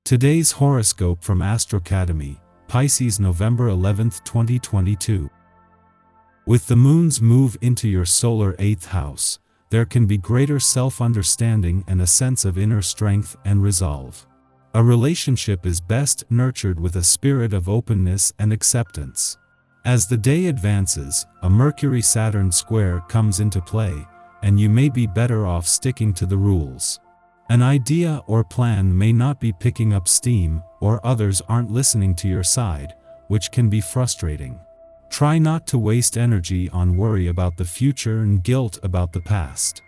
Today's horoscope from Astrocademy, Pisces November 11, 2022. With the moon's move into your solar 8th house, there can be greater self-understanding and a sense of inner strength and resolve. A relationship is best nurtured with a spirit of openness and acceptance. As the day advances, a Mercury-Saturn square comes into play, and you may be better off sticking to the rules. An idea or plan may not be picking up steam, or others aren't listening to your side, which can be frustrating. Try not to waste energy on worry about the future and guilt about the past.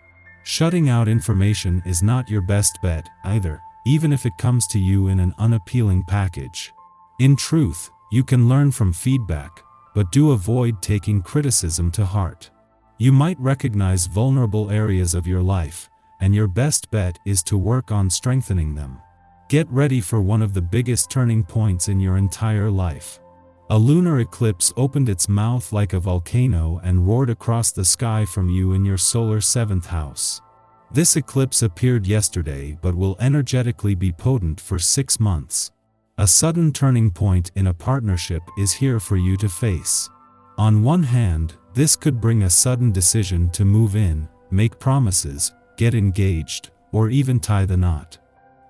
Shutting out information is not your best bet either, even if it comes to you in an unappealing package. In truth, you can learn from feedback, but do avoid taking criticism to heart. You might recognize vulnerable areas of your life, and your best bet is to work on strengthening them. Get ready for one of the biggest turning points in your entire life. A lunar eclipse opened its mouth like a volcano and roared across the sky from you in your solar 7th house. This eclipse appeared yesterday but will energetically be potent for 6 months. A sudden turning point in a partnership is here for you to face. On one hand, this could bring a sudden decision to move in, make promises, get engaged, or even tie the knot.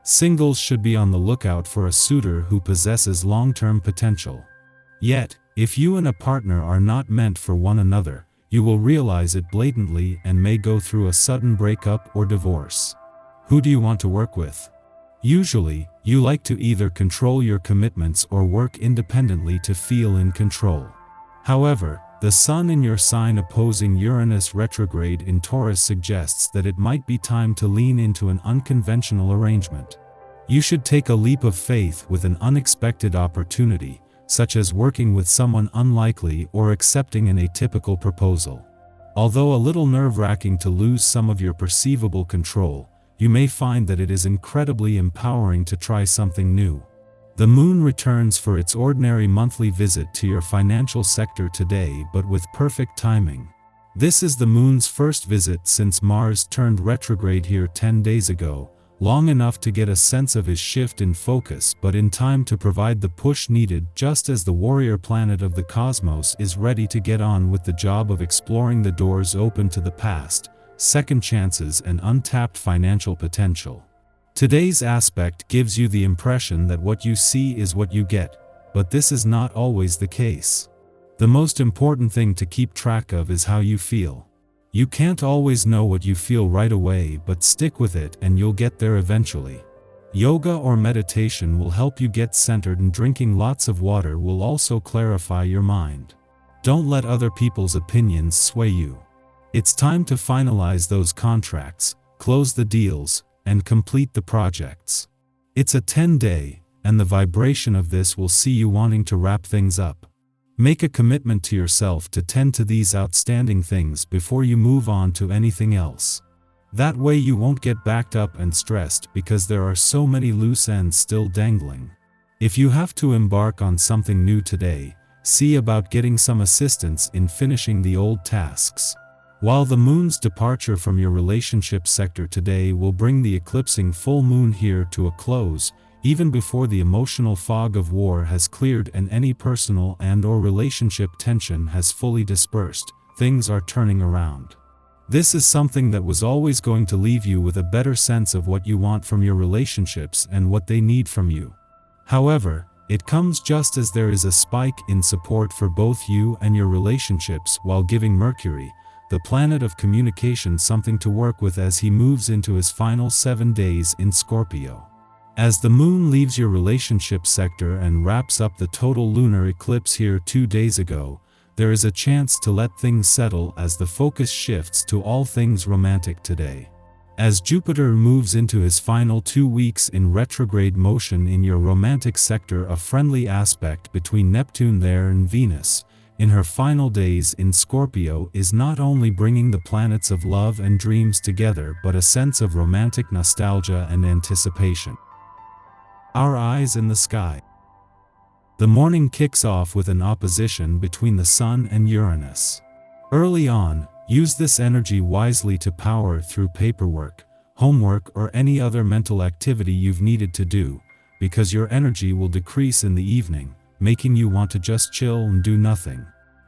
Singles should be on the lookout for a suitor who possesses long-term potential. Yet, if you and a partner are not meant for one another, you will realize it blatantly and may go through a sudden breakup or divorce. Who do you want to work with? Usually, you like to either control your commitments or work independently to feel in control. However, the Sun in your sign opposing Uranus retrograde in Taurus suggests that it might be time to lean into an unconventional arrangement. You should take a leap of faith with an unexpected opportunity, such as working with someone unlikely or accepting an atypical proposal. Although a little nerve-wracking to lose some of your perceivable control, you may find that it is incredibly empowering to try something new. The moon returns for its ordinary monthly visit to your financial sector today, but with perfect timing. This is the moon's first visit since Mars turned retrograde here 10 days ago, long enough to get a sense of his shift in focus but in time to provide the push needed just as the warrior planet of the cosmos is ready to get on with the job of exploring the doors open to the past, second chances and untapped financial potential. Today's aspect gives you the impression that what you see is what you get, but this is not always the case. The most important thing to keep track of is how you feel. You can't always know what you feel right away, but stick with it and you'll get there eventually. Yoga or meditation will help you get centered, and drinking lots of water will also clarify your mind. Don't let other people's opinions sway you. It's time to finalize those contracts, close the deals, and complete the projects. It's a 10-day, and the vibration of this will see you wanting to wrap things up. Make a commitment to yourself to tend to these outstanding things before you move on to anything else. That way you won't get backed up and stressed because there are so many loose ends still dangling. If you have to embark on something new today, see about getting some assistance in finishing the old tasks. While the moon's departure from your relationship sector today will bring the eclipsing full moon here to a close, even before the emotional fog of war has cleared and any personal and/or relationship tension has fully dispersed, things are turning around. This is something that was always going to leave you with a better sense of what you want from your relationships and what they need from you. However, it comes just as there is a spike in support for both you and your relationships while giving Mercury, the planet of communication, something to work with as he moves into his final 7 days in Scorpio. As the moon leaves your relationship sector and wraps up the total lunar eclipse here 2 days ago, there is a chance to let things settle as the focus shifts to all things romantic today. As Jupiter moves into his final 2 weeks in retrograde motion in your romantic sector, a friendly aspect between Neptune there and Venus, in her final days in Scorpio, is not only bringing the planets of love and dreams together but a sense of romantic nostalgia and anticipation. Our eyes in the sky. The morning kicks off with an opposition between the Sun and Uranus. Early on, use this energy wisely to power through paperwork, homework, or any other mental activity you've needed to do, because your energy will decrease in the evening, making you want to just chill and do nothing.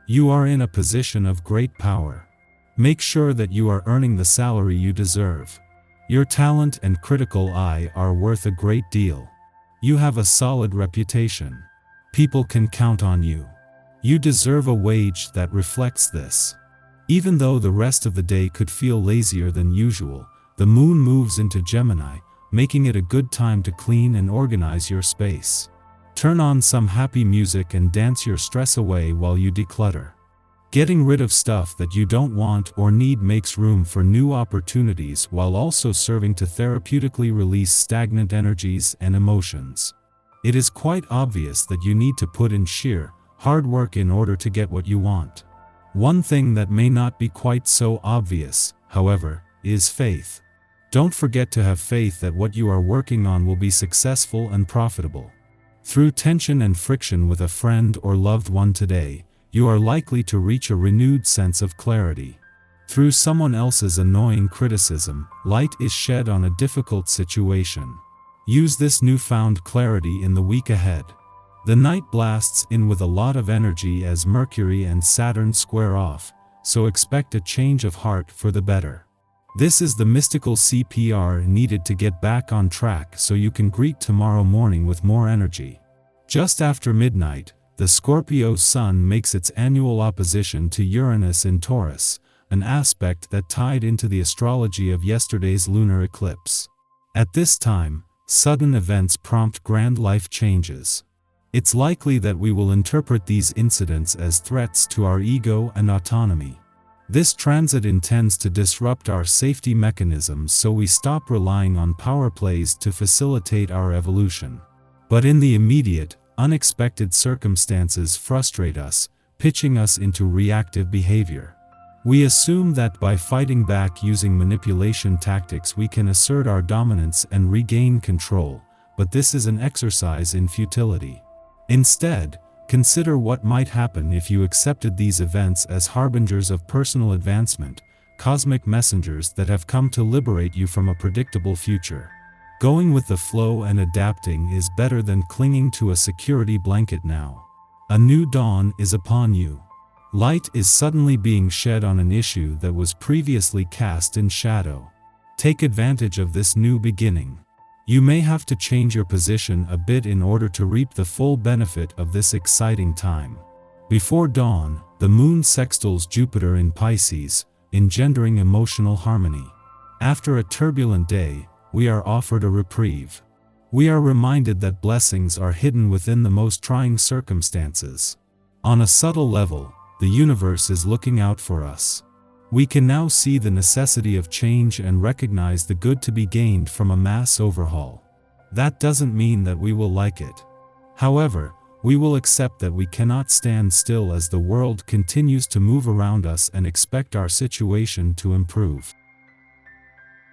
You are in a position of great power. Make sure that you are earning the salary you deserve. Your talent and critical eye are worth a great deal. You have a solid reputation. People can count on you. You deserve a wage that reflects this. Even though the rest of the day could feel lazier than usual, the moon moves into Gemini, making it a good time to clean and organize your space. Turn on some happy music and dance your stress away while you declutter. Getting rid of stuff that you don't want or need makes room for new opportunities while also serving to therapeutically release stagnant energies and emotions. It is quite obvious that you need to put in sheer, hard work in order to get what you want. One thing that may not be quite so obvious, however, is faith. Don't forget to have faith that what you are working on will be successful and profitable. Through tension and friction with a friend or loved one today, you are likely to reach a renewed sense of clarity. Through someone else's annoying criticism, light is shed on a difficult situation. Use this newfound clarity in the week ahead. The night blasts in with a lot of energy as Mercury and Saturn square off, so expect a change of heart for the better. This is the mystical CPR needed to get back on track so you can greet tomorrow morning with more energy. Just after midnight, the Scorpio Sun makes its annual opposition to Uranus in Taurus, an aspect that tied into the astrology of yesterday's lunar eclipse. At this time, sudden events prompt grand life changes. It's likely that we will interpret these incidents as threats to our ego and autonomy. This transit intends to disrupt our safety mechanisms so we stop relying on power plays to facilitate our evolution. But in the immediate, unexpected circumstances frustrate us, pitching us into reactive behavior. We assume that by fighting back using manipulation tactics we can assert our dominance and regain control, but this is an exercise in futility. Instead, consider what might happen if you accepted these events as harbingers of personal advancement, cosmic messengers that have come to liberate you from a predictable future. Going with the flow and adapting is better than clinging to a security blanket now. A new dawn is upon you. Light is suddenly being shed on an issue that was previously cast in shadow. Take advantage of this new beginning. You may have to change your position a bit in order to reap the full benefit of this exciting time. Before dawn, the moon sextiles Jupiter in Pisces, engendering emotional harmony. After a turbulent day, we are offered a reprieve. We are reminded that blessings are hidden within the most trying circumstances. On a subtle level, the universe is looking out for us. We can now see the necessity of change and recognize the good to be gained from a mass overhaul. That doesn't mean that we will like it. However, we will accept that we cannot stand still as the world continues to move around us and expect our situation to improve.